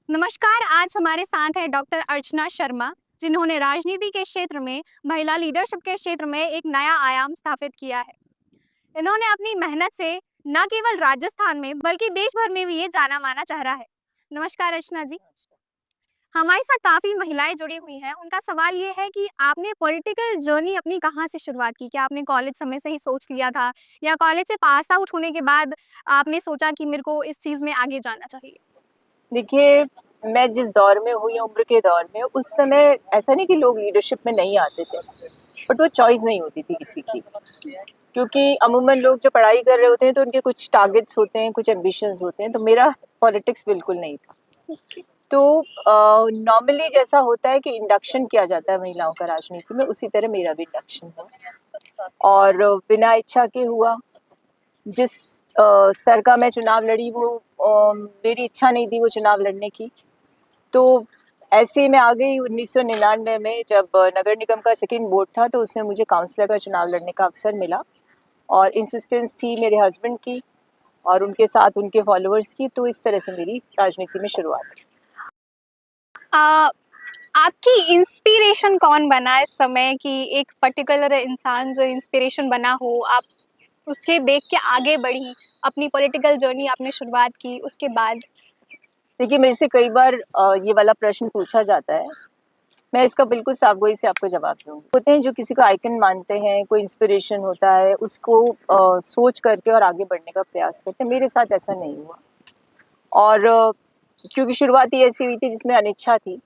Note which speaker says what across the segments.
Speaker 1: नमस्कार। आज हमारे साथ है डॉक्टर अर्चना शर्मा, जिन्होंने राजनीति के क्षेत्र में महिला लीडरशिप के क्षेत्र में एक नया आयाम स्थापित किया है। इन्होंने अपनी मेहनत से न केवल राजस्थान में बल्कि देश भर में भी ये जाना माना चेहरा है। नमस्कार अर्चना जी। हमारे साथ काफी महिलाएं जुड़ी हुई हैं। उनका सवाल ये है कि आपने पॉलिटिकल जर्नी अपनी कहाँ से शुरुआत की? क्या आपने कॉलेज समय से ही सोच लिया था या कॉलेज से पास आउट होने के बाद आपने सोचा कि मेरे को इस चीज में आगे जाना चाहिए?
Speaker 2: देखिए, मैं जिस दौर में हुई उम्र के दौर में, उस समय ऐसा नहीं कि लोग लीडरशिप में नहीं आते थे, बट वो चॉइस नहीं होती थी किसी की। क्योंकि अमूमन लोग जब पढ़ाई कर रहे होते हैं तो उनके कुछ टारगेट्स होते हैं, कुछ एम्बिशंस होते हैं, तो मेरा पॉलिटिक्स बिल्कुल नहीं था। तो नॉर्मली जैसा होता है कि इंडक्शन किया जाता है महिलाओं का राजनीति में, उसी तरह मेरा भी इंडक्शन हुआ और बिना इच्छा के हुआ। जिस स्तर का मैं चुनाव लड़ी वो मेरी इच्छा नहीं थी वो चुनाव लड़ने की। तो ऐसे में आ गई 1999 में, जब नगर निगम का सेकंड बोर्ड था, तो उसमें मुझे काउंसलर का चुनाव लड़ने का अवसर मिला और इंसिस्टेंस थी मेरे हस्बैंड की और उनके साथ उनके फॉलोअर्स की। तो इस तरह से मेरी राजनीति में शुरुआत हुई।
Speaker 1: आ, आपकी इंस्पिरेशन कौन बना इस समय कि एक पर्टिकुलर इंसान जो इंस्पिरेशन बना हो, आप उसके देख के आगे बढ़ी, अपनी पॉलिटिकल जर्नी आपने शुरुआत की उसके बाद?
Speaker 2: देखिए, मेरे से कई बार ये वाला प्रश्न पूछा जाता है। मैं इसका बिल्कुल साफ़गोई से आपको जवाब दूँगी। होते हैं जो किसी को आइकन मानते हैं, कोई इंस्पिरेशन होता है, उसको सोच करके और आगे बढ़ने का प्रयास करते हैं। मेरे साथ ऐसा नहीं हुआ और क्योंकि शुरुआत ही ऐसी हुई थी जिसमें अनिच्छा थी।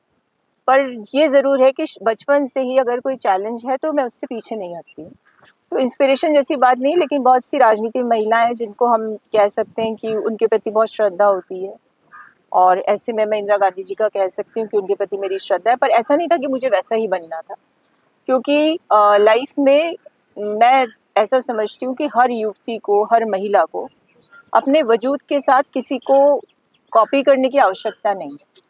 Speaker 2: पर ये ज़रूर है कि बचपन से ही अगर कोई चैलेंज है तो मैं उससे पीछे नहीं हटती हूँ। तो इंस्पिरेशन जैसी बात नहीं, लेकिन बहुत सी राजनीतिक महिलाएँ हैं जिनको हम कह सकते हैं कि उनके प्रति बहुत श्रद्धा होती है। और ऐसे में मैं इंदिरा गांधी जी का कह सकती हूँ कि उनके प्रति मेरी श्रद्धा है। पर ऐसा नहीं था कि मुझे वैसा ही बनना था, क्योंकि लाइफ में मैं ऐसा समझती हूँ कि हर युवती को, हर महिला को अपने वजूद के साथ किसी को कॉपी करने की आवश्यकता नहीं है।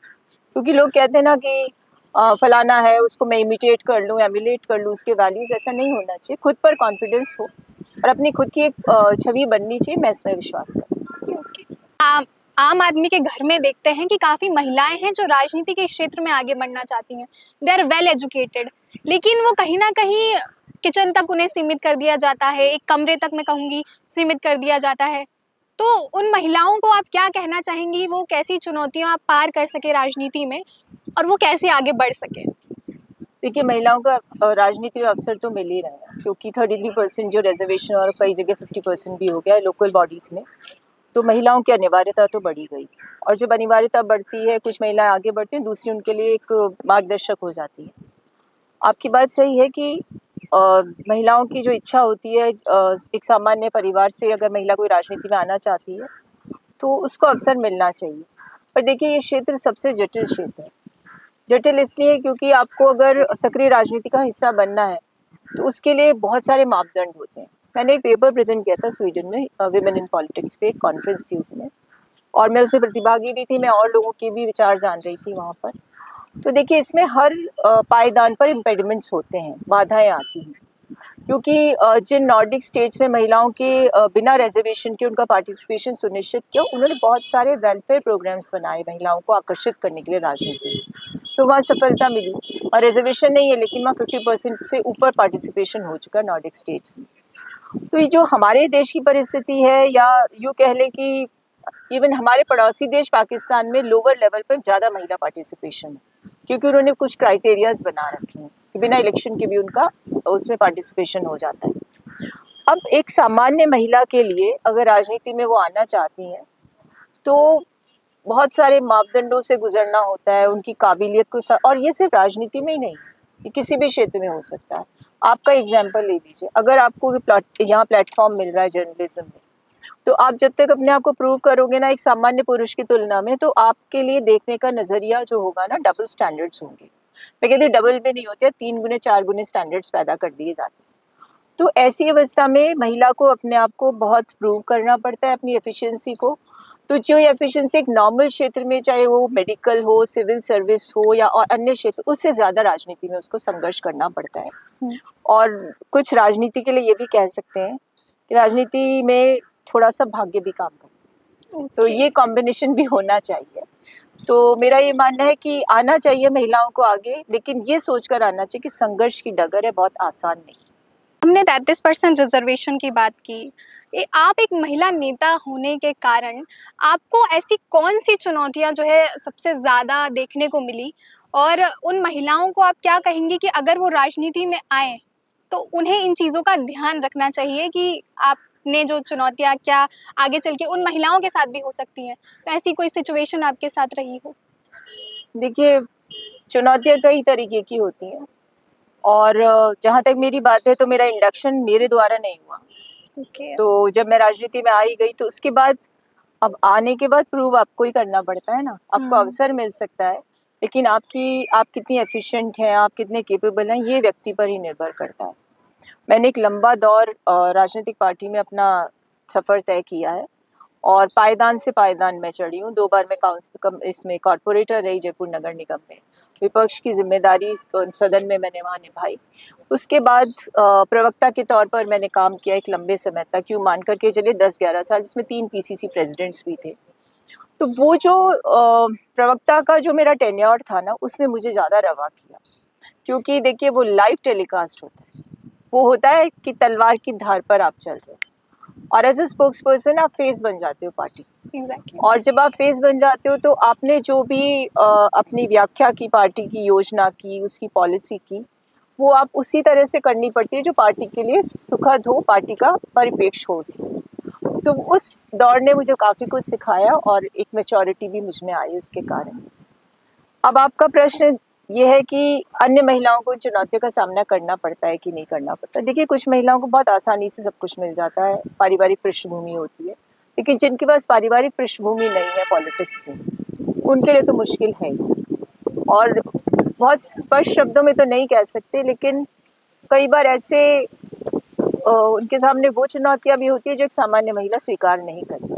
Speaker 2: क्योंकि लोग कहते हैं ना कि फलाना है, उसको मैं इमिटेट कर लूँ, एमुलेट कर लूँ, उसके वैल्यूज़। ऐसा नहीं होना चाहिए। खुद पर कॉन्फिडेंस हो और अपनी खुद की एक छवि बननी चाहिए। मैं इसमें विश्वास करती हूँ।
Speaker 1: आम आम आदमी के घर में देखते हैं कि काफ़ी महिलाएं हैं जो राजनीति के क्षेत्र में आगे बढ़ना चाहती हैं। दे आर वेल एजुकेटेड, लेकिन वो कहीं ना कहीं किचन तक उन्हें सीमित कर दिया जाता है, एक कमरे तक मैं कहूँगी सीमित कर दिया जाता है। तो उन महिलाओं को आप क्या कहना चाहेंगी? वो कैसी चुनौतियां आप पार कर सके राजनीति में और वो कैसे आगे बढ़ सके?
Speaker 2: देखिए, महिलाओं का राजनीति में अवसर तो मिल ही रहा है, क्योंकि 33% जो रिजर्वेशन और कई जगह 50% भी हो गया है लोकल बॉडीज़ में। तो महिलाओं की अनिवार्यता तो बढ़ी गई और जब अनिवार्यता बढ़ती है, कुछ महिलाएं आगे बढ़ती हैं, दूसरी उनके लिए एक मार्गदर्शक हो जाती है। आपकी बात सही है कि महिलाओं की जो इच्छा होती है, एक सामान्य परिवार से अगर महिला कोई राजनीति में आना चाहती है तो उसको अवसर मिलना चाहिए। पर देखिए, ये क्षेत्र सबसे जटिल क्षेत्र है। जटिल इसलिए क्योंकि आपको अगर सक्रिय राजनीति का हिस्सा बनना है तो उसके लिए बहुत सारे मापदंड होते हैं। मैंने एक पेपर प्रेजेंट किया था स्वीडन में, विमेन इन पॉलिटिक्स पे एक कॉन्फ्रेंस थी उसमें, और मैं उसमें प्रतिभागी भी थी। मैं और लोगों के भी विचार जान रही थी वहाँ पर। तो देखिए, इसमें हर पायदान पर इम्पेडिमेंट्स होते हैं, बाधाएं आती हैं। क्योंकि जिन नॉर्डिक स्टेट्स में महिलाओं के बिना रिजर्वेशन के उनका पार्टिसिपेशन सुनिश्चित किया, उन्होंने बहुत सारे वेलफेयर प्रोग्राम्स बनाए महिलाओं को आकर्षित करने के लिए राजनीति में। तो वहाँ सफलता मिली और रिजर्वेशन नहीं है, लेकिन वहाँ 50% से ऊपर पार्टिसिपेशन हो चुका है नॉर्डिक स्टेट्स में। तो ये जो हमारे देश की परिस्थिति है, या यूँ कह लें कि इवन हमारे पड़ोसी देश पाकिस्तान में लोअर लेवल पर ज़्यादा महिला पार्टिसिपेशन है, क्योंकि उन्होंने कुछ क्राइटेरियाज बना रखे हैं कि बिना इलेक्शन के भी उनका उसमें पार्टिसिपेशन हो जाता है। अब एक सामान्य महिला के लिए अगर राजनीति में वो आना चाहती हैं तो बहुत सारे मापदंडों से गुजरना होता है, उनकी काबिलियत को और ये सिर्फ राजनीति में ही नहीं, ये किसी भी क्षेत्र में हो सकता है। आपका एग्जाम्पल ले लीजिए, अगर आपको यहाँ प्लेटफॉर्म मिल रहा है जर्नलिज्म में, तो आप जब तक अपने आप को प्रूव करोगे ना एक सामान्य पुरुष की तुलना में, तो आपके लिए देखने का नजरिया जो होगा ना, डबल स्टैंडर्ड्स होंगे। मैं कहती हूँ डबल भी नहीं होते, 3 गुने 4 गुने स्टैंडर्ड्स पैदा कर दिए जाते हैं। तो ऐसी अवस्था में महिला को अपने आप को बहुत प्रूव करना पड़ता है, अपनी एफिशिएंसी को। तो जो एफिशिएंसी एक नॉर्मल क्षेत्र में, चाहे वो मेडिकल हो, सिविल सर्विस हो या और अन्य क्षेत्र, उससे ज़्यादा राजनीति में उसको संघर्ष करना पड़ता है। और कुछ राजनीति के लिए ये भी कह सकते हैं कि राजनीति में थोड़ा सा भाग्य भी काम करता है। तो ये कॉम्बिनेशन भी होना चाहिए। तो मेरा ये मानना है कि आना चाहिए महिलाओं को आगे, लेकिन ये सोचकर आना चाहिए कि संघर्ष की डगर है, बहुत आसान नहीं।
Speaker 1: हमने 33% रिजर्वेशन की बात की। आप एक महिला नेता होने के कारण आपको ऐसी कौन-सी चुनौतियाँ जो है सबसे ज़्यादा देखने को मिली? और उन महिलाओं को आप क्या कहेंगी कि अगर वो राजनीति में आएँ, तो उन्हें इन चीज़ों का ध्यान रखना चाहिए कि आपने जो चुनौतियाँ क्या आगे चल के उन महिलाओं के साथ भी हो सकती हैं? तो ऐसी कोई सिचुएशन आपके साथ रही हो?
Speaker 2: देखिए, चुनौतियाँ कई तरीके की होती हैं और जहाँ तक मेरी बात है तो मेरा इंडक्शन मेरे द्वारा नहीं हुआ।
Speaker 1: ओके।
Speaker 2: तो जब मैं राजनीति में आई गई तो उसके बाद, अब आने के बाद प्रूव आपको ही करना पड़ता है ना। आपको अवसर मिल सकता है, लेकिन आप कितनी एफिशिएंट हैं, आप कितने कैपेबल हैं, ये व्यक्ति पर ही निर्भर करता है। मैंने एक लंबा दौर राजनीतिक पार्टी में अपना सफ़र तय किया है और पायदान से पायदान मैं चढ़ी हूँ। 2 बार मैं इसमें कॉर्पोरेटर रही जयपुर नगर निगम में। विपक्ष की ज़िम्मेदारी सदन में मैंने वहाँ निभाई। उसके बाद प्रवक्ता के तौर पर मैंने काम किया एक लंबे समय तक, यूँ मान कर के चलिए 10-11 साल, जिसमें 3 पीसीसी प्रेज़िडेंट्स भी थे। तो वो जो प्रवक्ता का जो मेरा टेन्योर था ना, उसने मुझे ज़्यादा रवा किया, क्योंकि देखिए वो लाइव टेलीकास्ट होता है। वो होता है कि तलवार की धार पर आप चल रहे हो और एज अ स्पोक्स पर्सन आप फेस बन जाते हो पार्टी।
Speaker 1: एग्ज़ैक्टली।
Speaker 2: और जब आप फेस बन जाते हो तो आपने जो भी अपनी व्याख्या की, पार्टी की योजना की, उसकी पॉलिसी की, वो आप उसी तरह से करनी पड़ती है जो पार्टी के लिए सुखद हो, पार्टी का परिप्रेक्ष्य हो उसमें। तो उस दौर ने मुझे काफ़ी कुछ सिखाया और एक मैच्योरिटी भी मुझ में आई उसके कारण। अब आपका प्रश्न ये है कि अन्य महिलाओं को चुनौतियों का सामना करना पड़ता है कि नहीं करना पड़ता। देखिए, कुछ महिलाओं को बहुत आसानी से सब कुछ मिल जाता है, पारिवारिक पृष्ठभूमि होती है, लेकिन जिनके पास पारिवारिक पृष्ठभूमि नहीं है पॉलिटिक्स में, उनके लिए तो मुश्किल है ही। और बहुत स्पष्ट शब्दों में तो नहीं कह सकते, लेकिन कई बार ऐसे उनके सामने वो चुनौतियाँ भी होती है जो एक सामान्य महिला स्वीकार नहीं करती।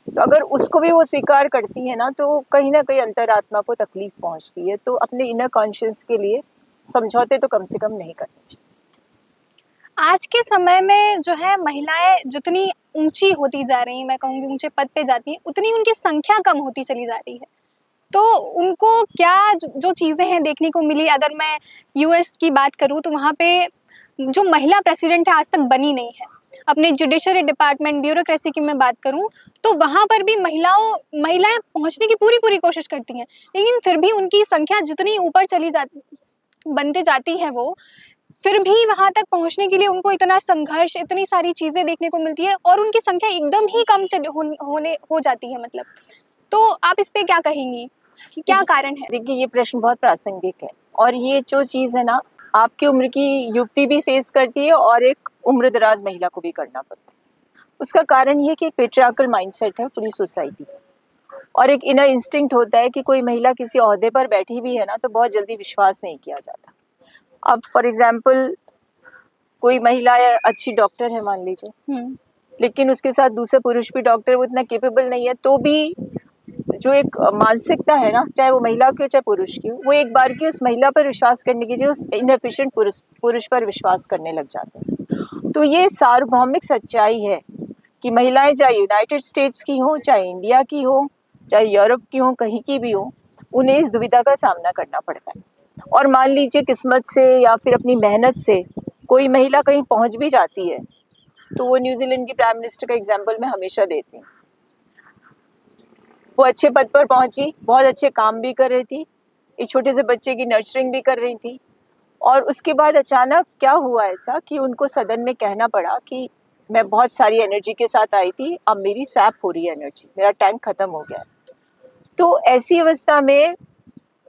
Speaker 2: तो अगर उसको भी वो स्वीकार करती है ना, तो कहीं न कहीं अंतरात्मा को तकलीफ पहुँचती है। तो अपने इनर कॉन्शियस के लिए समझौते तो कम से कम नहीं करने चाहिए।
Speaker 1: आज के समय में जो है महिलाएँ जितनी ऊँची होती जा रही हैं, मैं कहूँगी ऊँचे पद पे जाती हैं, उतनी उनकी संख्या कम होती चली जा रही है। तो उनको क्या जो चीज़ें हैं देखने को मिली, अगर मैं यूएस की बात करूँ तो वहाँ पे जो महिला प्रेसिडेंट है आज तक बनी नहीं है। अपने जुडिशरी डिपार्टमेंट, ब्यूरोक्रेसी की मैं बात करूँ तो वहाँ पर भी महिलाएँ पहुँचने की पूरी कोशिश करती हैं। लेकिन फिर भी उनकी संख्या जितनी ऊपर चली जाती बनते जाती है वो, फिर भी वहाँ तक पहुँचने के लिए उनको इतना संघर्ष, इतनी सारी चीज़ें देखने को मिलती है और उनकी संख्या एकदम ही कम हो जाती है मतलब। तो आप इस पे क्या कहेंगी कि क्या कारण है?
Speaker 2: देखिए, ये प्रश्न बहुत प्रासंगिक है और ये जो चीज़ है ना, आपकी उम्र की युवती भी फेस करती है और एक उम्र-दराज़ महिला को भी करना पड़ता है। उसका कारण ये है कि एक पैट्रियार्कल माइंडसेट है पूरी सोसाइटी का, और एक इनर इंस्टिंक्ट होता है कि कोई महिला किसी ओहदे पर बैठी भी है ना, तो बहुत जल्दी विश्वास नहीं किया जाता। अब फॉर एग्ज़ाम्पल, कोई महिला या अच्छी डॉक्टर है मान लीजिए, लेकिन उसके साथ दूसरे पुरुष भी डॉक्टर, वो इतना कैपेबल नहीं है, तो भी जो एक मानसिकता है ना, चाहे वो महिला की हो चाहे पुरुष की हो, वो एक बार की उस महिला पर विश्वास करने की जगह उस इनएफिशिएंट पुरुष पर विश्वास करने लग जाते हैं। तो ये सार्वभौमिक सच्चाई है कि महिलाएं चाहे यूनाइटेड स्टेट्स की हों, चाहे इंडिया की हो, चाहे यूरोप की हो, कहीं की भी हो, उन्हें इस दुविधा का सामना करना पड़ता है। और मान लीजिए किस्मत से या फिर अपनी मेहनत से कोई महिला कहीं पहुंच भी जाती है, तो वो न्यूजीलैंड की प्राइम मिनिस्टर का एग्जाम्पल मैं हमेशा देती हूँ। वो अच्छे पद पर पहुंची, बहुत अच्छे काम भी कर रही थी, एक छोटे से बच्चे की नर्चरिंग भी कर रही थी, और उसके बाद अचानक क्या हुआ ऐसा कि उनको सदन में कहना पड़ा कि मैं बहुत सारी एनर्जी के साथ आई थी, अब मेरी सैप हो रही है एनर्जी, मेरा टैंक खत्म हो गया है। तो ऐसी अवस्था में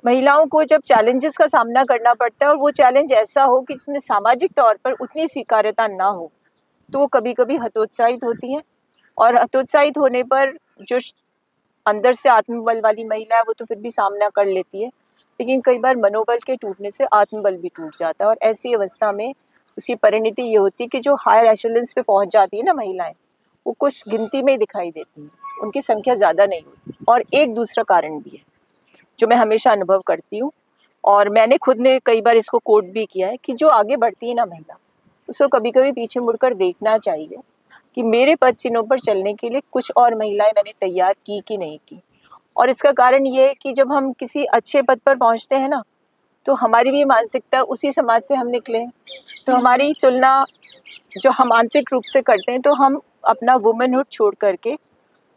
Speaker 2: महिलाओं को जब चैलेंजेस का सामना करना पड़ता है और वो चैलेंज ऐसा हो कि जिसमें सामाजिक तौर पर उतनी स्वीकार्यता ना हो, तो वो कभी-कभी हतोत्साहित होती हैं, और हतोत्साहित होने पर जो अंदर से आत्मबल वाली महिला है वो तो फिर भी सामना कर लेती है, लेकिन कई बार मनोबल के टूटने से आत्मबल भी टूट जाता है, और ऐसी अवस्था में उसकी परिणति ये होती है कि जो हायर एशेलेंस पे पहुंच जाती है ना महिलाएं, वो कुछ गिनती में दिखाई देती हैं, उनकी संख्या ज़्यादा नहीं होती। और एक दूसरा कारण भी है जो मैं हमेशा अनुभव करती हूँ, और मैंने खुद ने कई बार इसको कोट भी किया है, कि जो आगे बढ़ती है ना महिला, उसको कभी-कभी पीछे मुड़कर देखना चाहिए कि मेरे पद चिन्हों पर चलने के लिए कुछ और महिलाएं मैंने तैयार की कि नहीं की। और इसका कारण ये है कि जब हम किसी अच्छे पद पर पहुंचते हैं ना, तो हमारी भी मानसिकता उसी समाज से हम निकले हैं, तो हमारी तुलना जो हम आंतरिक रूप से करते हैं, तो हम अपना वुमेनहुड छोड़ करके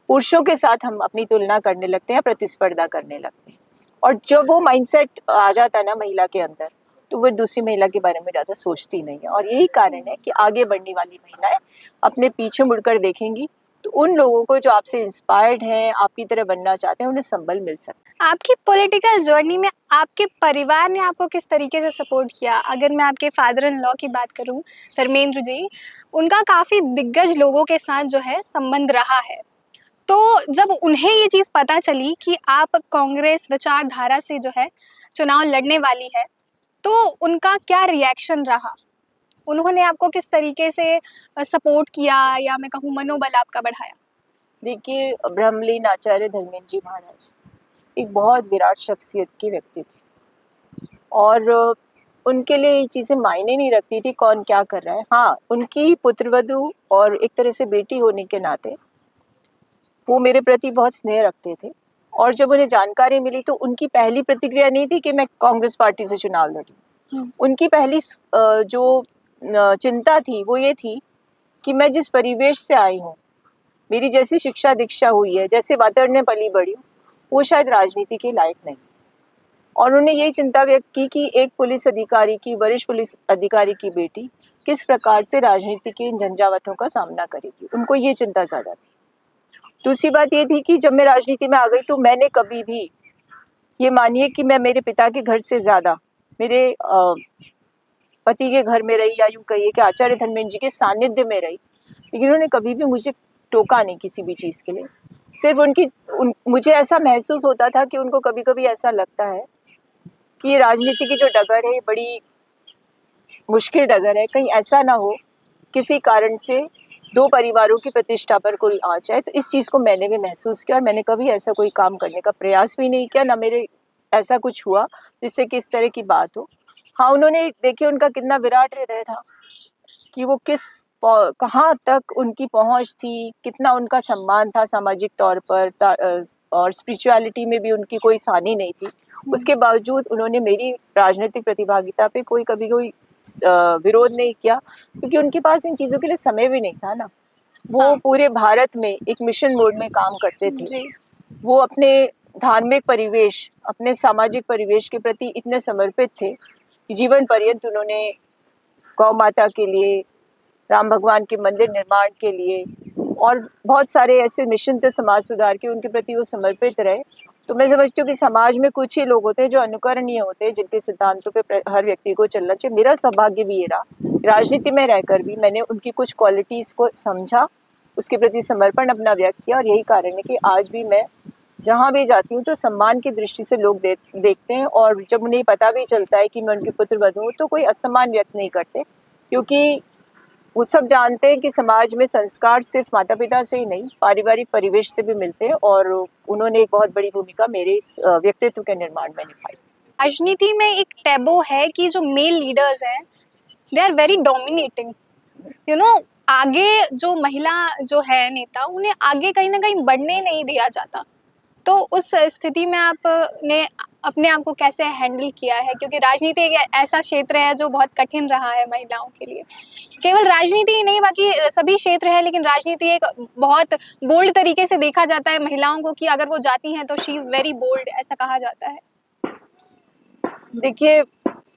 Speaker 2: पुरुषों के साथ हम अपनी तुलना करने लगते हैं, प्रतिस्पर्धा करने लगते हैं। और जब वो माइंडसेट आ जाता है ना महिला के अंदर, तो वो दूसरी महिला के बारे में ज़्यादा सोचती नहीं है। और यही कारण है कि आगे बढ़ने वाली महिलाएं अपने पीछे मुड़कर देखेंगी, तो उन लोगों को जो आपसे इंस्पायर्ड हैं, आपकी तरह बनना चाहते हैं, उन्हें संबल मिल सकता है।
Speaker 1: आपकी पॉलिटिकल जर्नी में आपके परिवार ने आपको किस तरीके से सपोर्ट किया? अगर मैं आपके फादर इन लॉ की बात करूं, धर्मेंद्र जी, उनका काफ़ी दिग्गज लोगों के साथ जो है संबंध रहा है। तो जब उन्हें ये चीज़ पता चली कि आप कांग्रेस विचारधारा से जो है चुनाव लड़ने वाली है, तो उनका क्या रिएक्शन रहा? उन्होंने आपको किस तरीके से सपोर्ट किया या मैं कहूँ मनोबल आपका बढ़ाया?
Speaker 2: देखिए, ब्रह्मलीन आचार्य धर्मेंद्र जी महाराज एक बहुत विराट शख्सियत के व्यक्ति थे, और उनके लिए ये चीज़ें मायने नहीं रखती थी कौन क्या कर रहा है। हाँ, उनकी पुत्रवधू और एक तरह से बेटी होने के नाते वो मेरे प्रति बहुत स्नेह रखते थे। और जब उन्हें जानकारी मिली, तो उनकी पहली प्रतिक्रिया नहीं थी कि मैं कांग्रेस पार्टी से चुनाव लड़ी। उनकी पहली जो चिंता थी वो ये थी कि मैं जिस परिवेश से आई हूँ, मेरी जैसी शिक्षा दीक्षा हुई है, जैसे वातावरण में पली बड़ी हूँ, वो शायद राजनीति के लायक नहीं। और उन्होंने यही चिंता व्यक्त की कि एक पुलिस अधिकारी की, वरिष्ठ पुलिस अधिकारी की बेटी किस प्रकार से राजनीति के इन झंझावातों का सामना करेगी, उनको ये चिंता ज़्यादा थी। दूसरी बात ये थी कि जब मैं राजनीति में आ गई, तो मैंने कभी भी ये मानिए कि मैं मेरे पिता के घर से ज़्यादा मेरे पति के घर में रही, या यूँ कहिए कि आचार्य धर्मेंद्र जी के सानिध्य में रही, लेकिन उन्होंने कभी भी मुझे टोका नहीं किसी भी चीज़ के लिए। सिर्फ मुझे ऐसा महसूस होता था कि उनको कभी कभी ऐसा लगता है कि ये राजनीति की जो डगर है, बड़ी मुश्किल डगर है, कहीं ऐसा ना हो किसी कारण से दो परिवारों की प्रतिष्ठा पर कोई आ जाए। तो इस चीज़ को मैंने भी महसूस किया, और मैंने कभी ऐसा कोई काम करने का प्रयास भी नहीं किया, ना मेरे ऐसा कुछ हुआ जिससे कि इस तरह की बात हो। हाँ, उन्होंने देखिए उनका कितना विराट हृदय था कि वो कहाँ तक उनकी पहुंच थी, कितना उनका सम्मान था सामाजिक तौर पर, और स्पिरिचुअलिटी में भी उनकी कोई सानी नहीं थी। उसके बावजूद उन्होंने मेरी राजनीतिक प्रतिभागिता पे कभी कोई विरोध नहीं किया, क्योंकि उनके पास इन चीज़ों के लिए समय भी नहीं था ना। वो पूरे भारत में एक मिशन मोड में काम करते थे। वो अपने धार्मिक परिवेश, अपने सामाजिक परिवेश के प्रति इतने समर्पित थे कि जीवन पर्यंत उन्होंने गौ माता के लिए, राम भगवान के मंदिर निर्माण के लिए, और बहुत सारे ऐसे मिशन थे समाज सुधार के, उनके प्रति वो समर्पित रहे। तो मैं समझती हूँ कि समाज में कुछ ही लोग होते हैं जो अनुकरणीय होते हैं, जिनके सिद्धांतों पे हर व्यक्ति को चलना चाहिए। मेरा सौभाग्य भी ये रहा, राजनीति में रहकर भी मैंने उनकी कुछ क्वालिटीज़ को समझा, उसके प्रति समर्पण अपना व्यक्त किया, और यही कारण है कि आज भी मैं जहाँ भी जाती हूँ तो सम्मान की दृष्टि से लोग देखते हैं। और जब उन्हें पता भी चलता है कि मैं उनकी पुत्रवधू हूँ, तो कोई असम्मान व्यक्त नहीं करते, क्योंकि वो सब जानते हैं कि समाज में संस्कार सिर्फ माता पिता से ही नहीं, पारिवारिक परिवेश से भी मिलते हैं, और उन्होंने एक बहुत बड़ी भूमिका मेरे इस व्यक्तित्व के निर्माण में निभाई।
Speaker 1: राजनीति में एक टैबू है कि जो मेल लीडर्स हैं, they are very dominating, you know. आगे जो महिला जो है नेता, उन्हें आगे कहीं ना कहीं बढ़ने नहीं दिया जाता। तो उस स्थिति में आपने अपने आप को कैसे हैंडल किया है? क्योंकि राजनीति एक ऐसा क्षेत्र है जो बहुत कठिन रहा है महिलाओं के लिए। केवल राजनीति ही नहीं, बाकी सभी क्षेत्र है, लेकिन राजनीति एक बहुत बोल्ड तरीके से देखा जाता है महिलाओं को, कि अगर वो जाती हैं तो शी इज़ वेरी बोल्ड, ऐसा कहा जाता है।
Speaker 2: देखिए,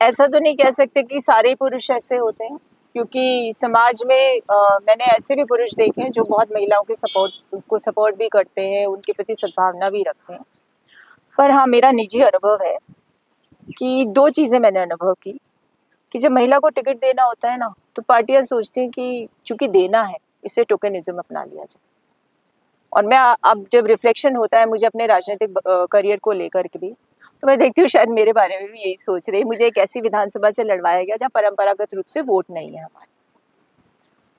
Speaker 2: ऐसा तो नहीं कह सकते कि सारे पुरुष ऐसे होते हैं, क्योंकि समाज में मैंने ऐसे भी पुरुष देखे हैं जो बहुत महिलाओं के सपोर्ट भी करते हैं, उनके प्रति सद्भावना भी रखते हैं। पर हाँ, मेरा निजी अनुभव है कि दो चीज़ें मैंने अनुभव की कि जब महिला को टिकट देना होता है ना, तो पार्टियां सोचती हैं कि चूंकि देना है, इसे टोकनिज्म अपना लिया जाए। और मैं अब जब रिफ्लेक्शन होता है मुझे अपने राजनीतिक करियर को लेकर के भी, तो मैं देखती हूँ शायद मेरे बारे में भी यही सोच रही। मुझे एक ऐसी विधानसभा से लड़वाया गया जहाँ परंपरागत रूप से वोट नहीं है हमारे,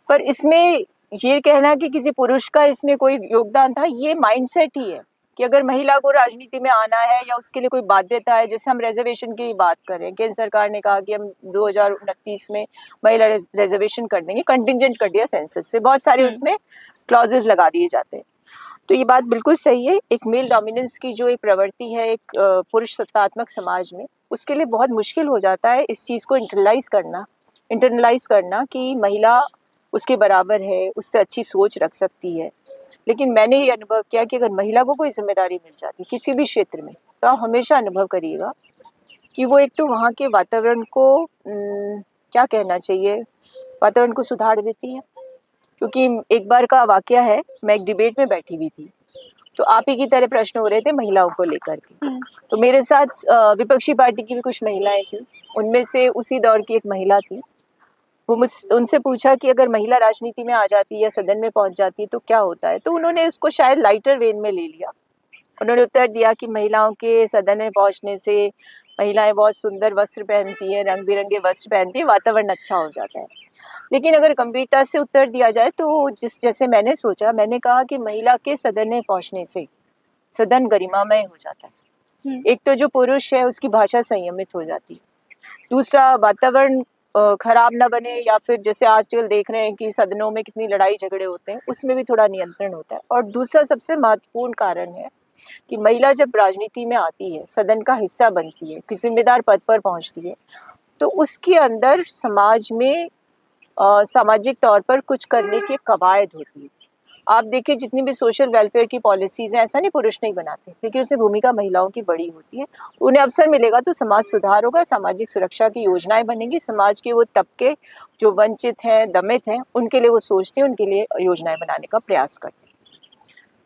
Speaker 2: पर इसमें ये कहना कि किसी पुरुष का इसमें कोई योगदान था, ये माइंडसेट ही है कि अगर महिला को राजनीति में आना है या उसके लिए कोई बाध्यता है। जैसे हम रिजर्वेशन की बात करें, केंद्र सरकार ने कहा कि हम 2029 में महिला रिजर्वेशन कर देंगे, कंटिजेंट कर दिया सेंसस से, बहुत सारे उसमें क्लॉजेस लगा दिए जाते हैं। तो ये बात बिल्कुल सही है। एक मेल डोमिनेंस की जो एक प्रवृत्ति है एक पुरुष सत्तात्मक समाज में, उसके लिए बहुत मुश्किल हो जाता है इस चीज़ को इंटरनलाइज करना कि महिला उसके बराबर है, उससे अच्छी सोच रख सकती है। लेकिन मैंने ये अनुभव किया कि अगर महिला को कोई जिम्मेदारी मिल जाती किसी भी क्षेत्र में, तो आप हमेशा अनुभव करिएगा कि वो एक तो वहाँ के वातावरण को क्या कहना चाहिए, वातावरण को सुधार देती है। क्योंकि एक बार का वाकया है, मैं एक डिबेट में बैठी हुई थी, तो आप ही की तरह प्रश्न हो रहे थे महिलाओं को लेकर के। तो मेरे साथ विपक्षी पार्टी की भी कुछ महिलाएं थी, उनमें से उसी दौर की एक महिला थी। वो मुझ उनसे पूछा कि अगर महिला राजनीति में आ जाती है या सदन में पहुंच जाती है तो क्या होता है, तो उन्होंने उसको शायद लाइटर वेन में ले लिया। उन्होंने उत्तर दिया कि महिलाओं के सदन में पहुंचने से महिलाएं बहुत सुंदर वस्त्र पहनती हैं, रंग बिरंगे वस्त्र पहनती हैं, वातावरण अच्छा हो जाता है। लेकिन अगर गंभीरता से उत्तर दिया जाए तो जैसे मैंने सोचा, मैंने कहा कि महिला के सदन में पहुंचने से सदन गरिमामय हो जाता है। एक तो जो पुरुष है उसकी भाषा संयमित हो जाती है, दूसरा वातावरण खराब ना बने, या फिर जैसे आजकल देख रहे हैं कि सदनों में कितनी लड़ाई झगड़े होते हैं, उसमें भी थोड़ा नियंत्रण होता है। और दूसरा सबसे महत्वपूर्ण कारण है कि महिला जब राजनीति में आती है, सदन का हिस्सा बनती है, किसी जिम्मेदार पद पर पहुंचती है, तो उसके अंदर समाज में सामाजिक तौर पर कुछ करने की कवायद होती है। आप देखिए जितनी भी सोशल वेलफेयर की पॉलिसीज़ हैं, ऐसा नहीं पुरुष नहीं बनाते, लेकिन उसमें भूमिका महिलाओं की बड़ी होती है। उन्हें अवसर मिलेगा तो समाज सुधार होगा, सामाजिक सुरक्षा की योजनाएं बनेंगी, समाज के वो तबके जो वंचित हैं, दमित हैं, उनके लिए वो सोचते हैं, उनके लिए योजनाएं बनाने का प्रयास करते हैं।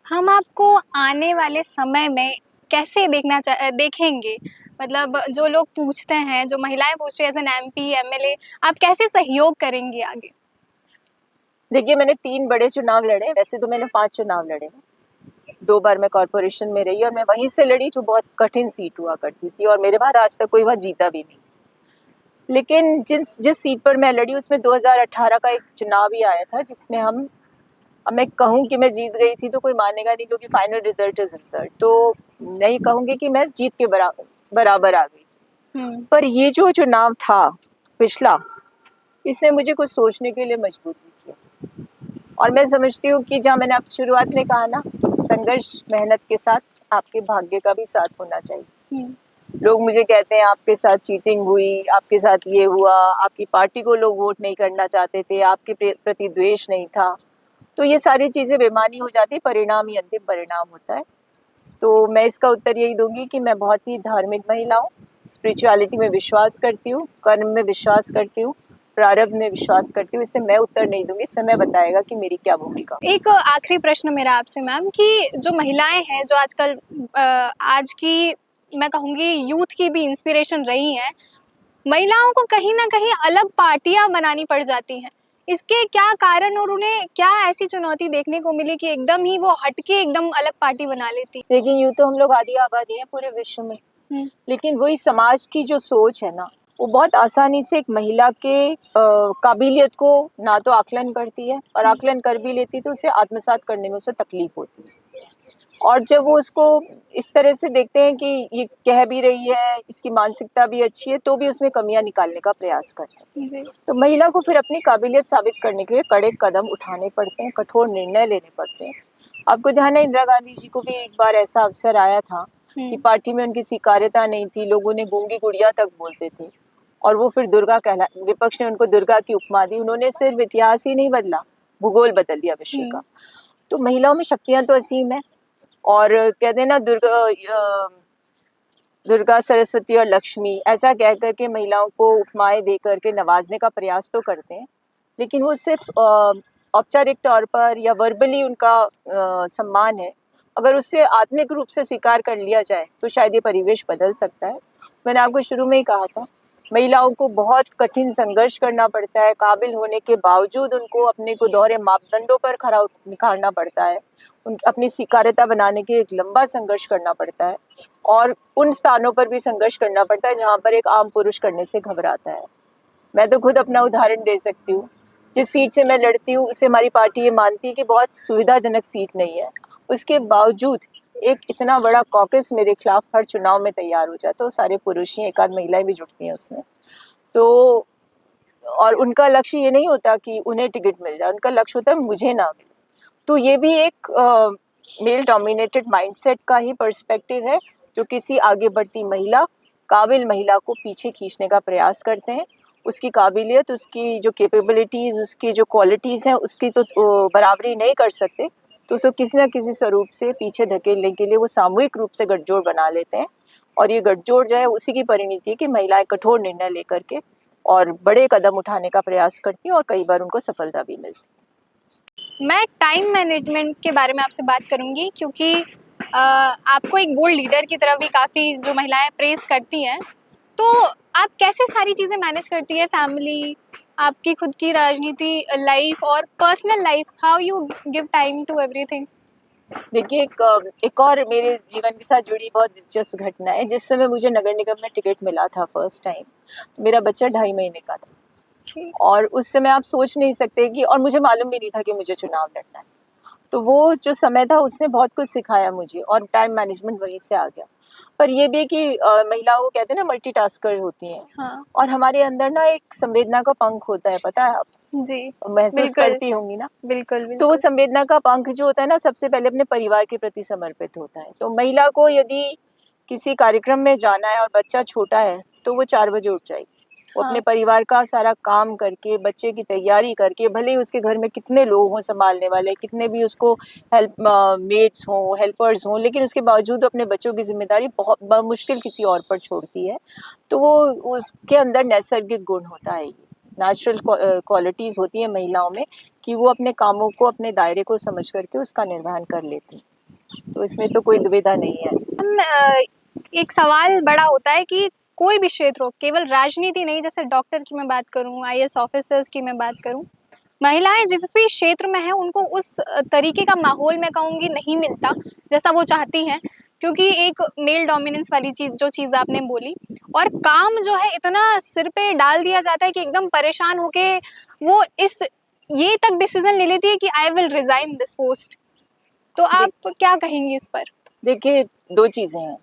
Speaker 1: हम आपको आने वाले समय में कैसे देखेंगे? मतलब जो लोग पूछते हैं, जो महिलाएँ पूछ रही हैं एज़ एन एमपी, एमएलए, आप कैसे सहयोग करेंगी आगे?
Speaker 2: देखिए, मैंने 3 बड़े चुनाव लड़े, वैसे तो मैंने 5 चुनाव लड़े हैं। 2 बार मैं कॉर्पोरेशन में रही और मैं वहीं से लड़ी जो बहुत कठिन सीट हुआ करती थी, और मेरे बाद आज तक कोई वहाँ जीता भी नहीं। लेकिन जिस सीट पर मैं लड़ी उसमें 2018 का एक चुनाव ही आया था, जिसमें अब मैं कहूँ कि मैं जीत गई थी तो कोई मानेगा नहीं, क्योंकि फाइनल रिजल्ट इज रिजल्ट। तो नहीं कहूँगी कि मैं जीत के बराबर आ गई। पर ये जो चुनाव था पिछला, इसने मुझे कुछ सोचने के लिए मजबूर भी किया। और मैं समझती हूँ कि जहाँ मैंने आप शुरुआत में कहा ना, संघर्ष मेहनत के साथ आपके भाग्य का भी साथ होना चाहिए। लोग मुझे कहते हैं आपके साथ चीटिंग हुई, आपके साथ ये हुआ, आपकी पार्टी को लोग वोट नहीं करना चाहते थे, आपके प्रति द्वेष नहीं था। तो ये सारी चीज़ें बेमानी हो जाती, परिणाम ही अंतिम परिणाम होता है। तो मैं इसका उत्तर यही दूंगी कि मैं बहुत ही धार्मिक महिला हूँ, स्पिरिचुअलिटी में विश्वास करती हूँ, कर्म में विश्वास करती हूँ, प्रारब्ध में विश्वास करती हूँ। इससे मैं उत्तर नहीं दूंगी, समय बताएगा कि मेरी क्या भूमिका।
Speaker 1: एक आखिरी प्रश्न मेरा आपसे मैम कि जो महिलाएं हैं जो आजकल आज की मैं कहूँगी यूथ की भी इंस्पिरेशन रही हैं, महिलाओं को कहीं ना कहीं अलग पार्टियां बनानी पड़ जाती हैं। इसके क्या कारण और उन्हें क्या ऐसी चुनौती देखने को मिली कि एकदम ही वो हटके एकदम अलग पार्टी बना लेती?
Speaker 2: लेकिन यूँ तो हम लोग आधी आबादी हैं पूरे विश्व में, लेकिन वही समाज की जो सोच है ना, वो बहुत आसानी से एक महिला के काबिलियत को ना तो आकलन करती है, और आकलन कर भी लेती तो उसे आत्मसात करने में उसे तकलीफ होती है। और जब वो उसको इस तरह से देखते हैं कि ये कह भी रही है, इसकी मानसिकता भी अच्छी है, तो भी उसमें कमियां निकालने का प्रयास करते हैं। तो महिला को फिर अपनी काबिलियत साबित करने के लिए कड़े कदम उठाने पड़ते हैं, कठोर निर्णय लेने पड़ते हैं। आपको ध्यान है, इंदिरा गांधी जी को भी एक बार ऐसा अवसर आया था कि पार्टी में उनकी स्वीकार्यता नहीं थी, लोग उन्हें गूंगी गुड़िया तक बोलते थे, और वो फिर विपक्ष ने उनको दुर्गा की उपमा दी। उन्होंने सिर्फ इतिहास ही नहीं बदला, भूगोल बदल दिया विश्व का। तो महिलाओं में शक्तियां तो असीम है, और कहते हैं ना, दुर्गा, सरस्वती और लक्ष्मी, ऐसा कह करके महिलाओं को उपमाएं दे करके नवाजने का प्रयास तो करते हैं, लेकिन वो सिर्फ औपचारिक तौर पर या वर्बली उनका सम्मान है। अगर उससे आत्मिक रूप से स्वीकार कर लिया जाए तो शायद ये परिवेश बदल सकता है। मैंने आपको शुरू में ही कहा था, महिलाओं को बहुत कठिन संघर्ष करना पड़ता है, काबिल होने के बावजूद उनको अपने को दोहरे मापदंडों पर खरा निखारना पड़ता है, अपनी स्वीकार्यता बनाने के एक लंबा संघर्ष करना पड़ता है, और उन स्थानों पर भी संघर्ष करना पड़ता है जहाँ पर एक आम पुरुष करने से घबराता है। मैं तो खुद अपना उदाहरण दे सकती हूँ, जिस सीट से मैं लड़ती हूँ उसे हमारी पार्टी ये मानती है कि बहुत सुविधाजनक सीट नहीं है, उसके बावजूद एक इतना बड़ा कॉकस मेरे खिलाफ हर चुनाव में तैयार हो जाता है। तो सारे पुरुष ही, एक आध महिलाएं भी जुड़ती हैं उसमें। तो और उनका लक्ष्य ये नहीं होता कि उन्हें टिकट मिल जाए, उनका लक्ष्य होता है मुझे ना मिले। तो ये भी एक मेल डोमिनेटेड माइंडसेट का ही पर्सपेक्टिव है, जो किसी आगे बढ़ती महिला, काबिल महिला को पीछे खींचने का प्रयास करते हैं। उसकी काबिलियत, उसकी जो कैपेबिलिटीज़, उसकी जो क्वालिटीज़ हैं, उसकी तो बराबरी नहीं कर सकते, तो उसको किसी न किसी स्वरूप से पीछे धकेलने के लिए वो सामूहिक रूप से गठजोड़ बना लेते हैं। और ये गठजोड़ जो है उसी की परिणति है कि महिलाएं कठोर निर्णय लेकर के और बड़े कदम उठाने का प्रयास करती हैं और कई बार उनको सफलता भी मिलती है।
Speaker 1: मैं टाइम मैनेजमेंट के बारे में आपसे बात करूंगी, क्योंकि आपको एक बोल्ड लीडर की तरह भी काफ़ी जो महिलाएं प्रेज करती हैं, तो आप कैसे सारी चीज़ें मैनेज करती है, फैमिली, आपकी खुद की राजनीति लाइफ और personal life, how you give time to everything?
Speaker 2: देखिए, एक और मेरे जीवन के साथ जुड़ी बहुत दिलचस्प घटना है। जिस समय मुझे नगर निगम में टिकट मिला था फर्स्ट टाइम, तो मेरा बच्चा 2.5 महीने का था और उस समय आप सोच नहीं सकते कि, और मुझे मालूम भी नहीं था कि मुझे चुनाव लड़ना है। तो वो जो समय था उसने बहुत कुछ सिखाया मुझे और टाइम मैनेजमेंट वहीं से आ गया। पर ये भी कि महिलाओं को कहते हैं ना मल्टीटास्कर होती हैं,
Speaker 1: हाँ
Speaker 2: और हमारे अंदर ना एक संवेदना का पंख होता है, पता है आप
Speaker 1: जी,
Speaker 2: महसूस
Speaker 1: बिल्कुल
Speaker 2: करती होंगी ना।
Speaker 1: बिल्कुल
Speaker 2: तो वो
Speaker 1: बिल्कुल।
Speaker 2: संवेदना का पंख जो होता है ना, सबसे पहले अपने परिवार के प्रति समर्पित होता है। तो महिला को यदि किसी कार्यक्रम में जाना है और बच्चा छोटा है, तो वो 4 बजे उठ जाएगी। वो अपने
Speaker 1: हाँ
Speaker 2: परिवार का सारा काम करके, बच्चे की तैयारी करके, भले ही उसके घर में कितने लोग हों संभालने वाले, कितने भी उसको मेड्स हों, हेल्पर्स हों, लेकिन उसके बावजूद अपने बच्चों की ज़िम्मेदारी बहुत बमुश्किल किसी और पर छोड़ती है। तो वो उसके अंदर नैसर्गिक गुण होता है, नेचुरल क्वालिटीज़ होती हैं महिलाओं में, कि वो अपने कामों को, अपने दायरे को समझ करके उसका निर्वहन कर लेती हैं। तो इसमें तो कोई दुविधा नहीं है।
Speaker 1: एक सवाल बड़ा होता है कि कोई भी क्षेत्र हो, केवल राजनीति नहीं, जैसे डॉक्टर की मैं बात करूं, आईएएस ऑफिसर्स की मैं बात करूं, महिलाएं जिस भी क्षेत्र में हैं उनको उस तरीके का माहौल, मैं कहूँगी, नहीं मिलता जैसा वो चाहती हैं, क्योंकि एक मेल डोमिनेंस वाली चीज़ आपने बोली, और काम जो है इतना सिर पे डाल दिया जाता है कि एकदम परेशान होके वो ये तक डिसीजन ले लेती है कि I will resign this post. तो आप क्या कहेंगी इस पर?
Speaker 2: देखिए, 2 चीज़ें हैं।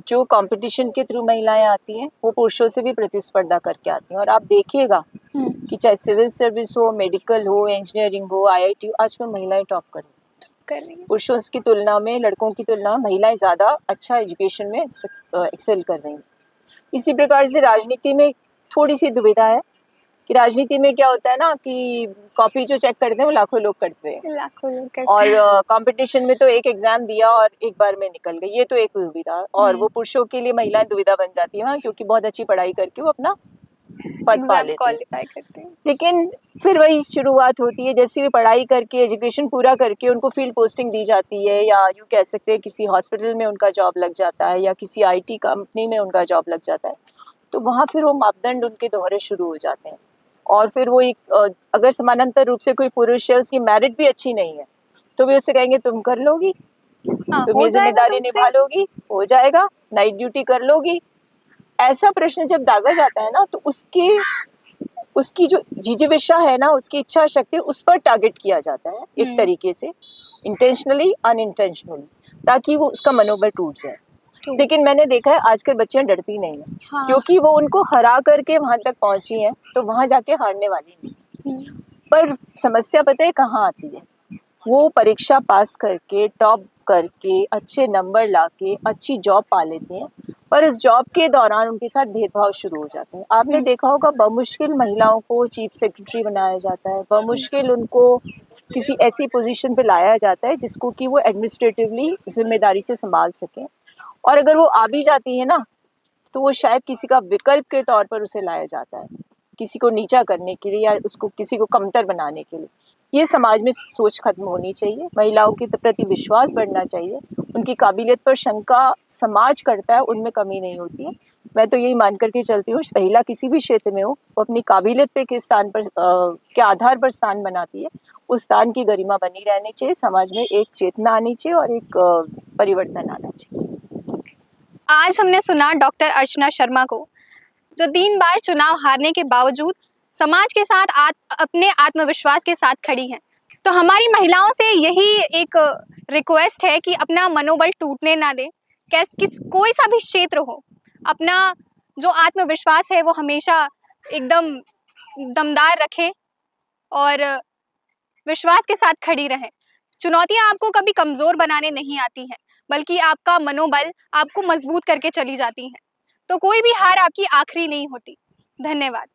Speaker 2: जो कंपटीशन के थ्रू महिलाएं आती हैं, वो पुरुषों से भी प्रतिस्पर्धा करके आती हैं, और आप देखिएगा कि चाहे सिविल सर्विस हो, मेडिकल हो, इंजीनियरिंग हो, आईआईटी हो, आजकल महिलाएं टॉप कर रही हैं। पुरुषों की तुलना में, लड़कों की तुलना में महिलाएं ज़्यादा अच्छा एजुकेशन में एक्सेल कर रही हैं। इसी प्रकार से राजनीति में थोड़ी सी दुविधा है कि राजनीति में क्या होता है ना, कि कॉपी जो चेक करते हैं वो लाखों लोग करते हैं,
Speaker 1: लाखों लोग करते
Speaker 2: और
Speaker 1: हैं।
Speaker 2: कंपटीशन में तो एक एग्जाम दिया और एक बार में निकल गई, ये तो एक दुविधा। और वो पुरुषों के लिए महिलाएं दुविधा बन जाती है वहाँ, क्योंकि बहुत अच्छी पढ़ाई करके वो अपना पद पा
Speaker 1: एग्जाम
Speaker 2: लेते हैं।
Speaker 1: क्वालिफाई करते हैं।
Speaker 2: लेकिन फिर वही शुरुआत होती है, जैसे भी पढ़ाई करके, एजुकेशन पूरा करके उनको फील्ड पोस्टिंग दी जाती है, या यूँ कह सकते हैं किसी हॉस्पिटल में उनका जॉब लग जाता है, या किसी आईटी कंपनी में उनका जॉब लग जाता है। तो वहाँ फिर वो मापदंड उनके दोहरे शुरू हो जाते हैं, और फिर वो एक अगर समानांतर रूप से कोई पुरुष है, उसकी मेरिट भी अच्छी नहीं है, तो वे उससे कहेंगे तुम कर लोगी,
Speaker 1: हाँ,
Speaker 2: तुम
Speaker 1: हो
Speaker 2: ये
Speaker 1: जाएगा
Speaker 2: जिम्मेदारी
Speaker 1: तुमसे।
Speaker 2: निभा लोगी, हो जाएगा, नाइट ड्यूटी कर लोगी। ऐसा प्रश्न जब दागा जाता है ना, तो उसकी जो जिजीविषा है ना, उसकी इच्छा शक्ति, उस पर टारगेट किया जाता है एक तरीके से, इंटेंशनली अनइंटेंशनली, ताकि वो उसका मनोबल टूट जाए। लेकिन मैंने देखा है आजकल बच्चियां डरती नहीं है,
Speaker 1: हाँ।
Speaker 2: क्योंकि वो उनको हरा करके वहां तक पहुंची हैं, तो वहां जाके हारने वाली नहीं। पर समस्या पता है कहाँ आती है? वो परीक्षा पास करके, टॉप करके, अच्छे नंबर लाके अच्छी जॉब पा लेते हैं, पर उस जॉब के दौरान उनके साथ भेदभाव शुरू हो जाते हैं। आपने देखा होगा, बमुश्किल महिलाओं को चीफ सेक्रेटरी बनाया जाता है, बमुश्किल उनको किसी ऐसी पोजीशन पे लाया जाता है जिसको कि वो एडमिनिस्ट्रेटिवली जिम्मेदारी से संभाल सकें। और अगर वो आ भी जाती है ना, तो वो शायद किसी का विकल्प के तौर पर उसे लाया जाता है, किसी को नीचा करने के लिए, या उसको किसी को कमतर बनाने के लिए। ये समाज में सोच खत्म होनी चाहिए, महिलाओं के प्रति विश्वास बढ़ना चाहिए, उनकी काबिलियत पर शंका समाज करता है, उनमें कमी नहीं होती है। मैं तो यही मान करके चलती हूँ, महिला किसी भी क्षेत्र में हो, वो अपनी काबिलियत पे किस स्थान पर के आधार पर स्थान बनाती है, उस स्थान की गरिमा बनी रहनी चाहिए, समाज में एक चेतना आनी चाहिए और एक परिवर्तन आना चाहिए।
Speaker 1: आज हमने सुना डॉक्टर अर्चना शर्मा को, जो 3 बार चुनाव हारने के बावजूद समाज के साथ अपने आत्मविश्वास के साथ खड़ी हैं। तो हमारी महिलाओं से यही एक रिक्वेस्ट है कि अपना मनोबल टूटने ना दें। कोई सा भी क्षेत्र हो, अपना जो आत्मविश्वास है वो हमेशा एकदम दमदार रखें और विश्वास के साथ खड़ी रहें। चुनौतियां आपको कभी कमजोर बनाने नहीं आती हैं, बल्कि आपका मनोबल आपको मजबूत करके चली जाती हैं। तो कोई भी हार आपकी आखिरी नहीं होती। धन्यवाद।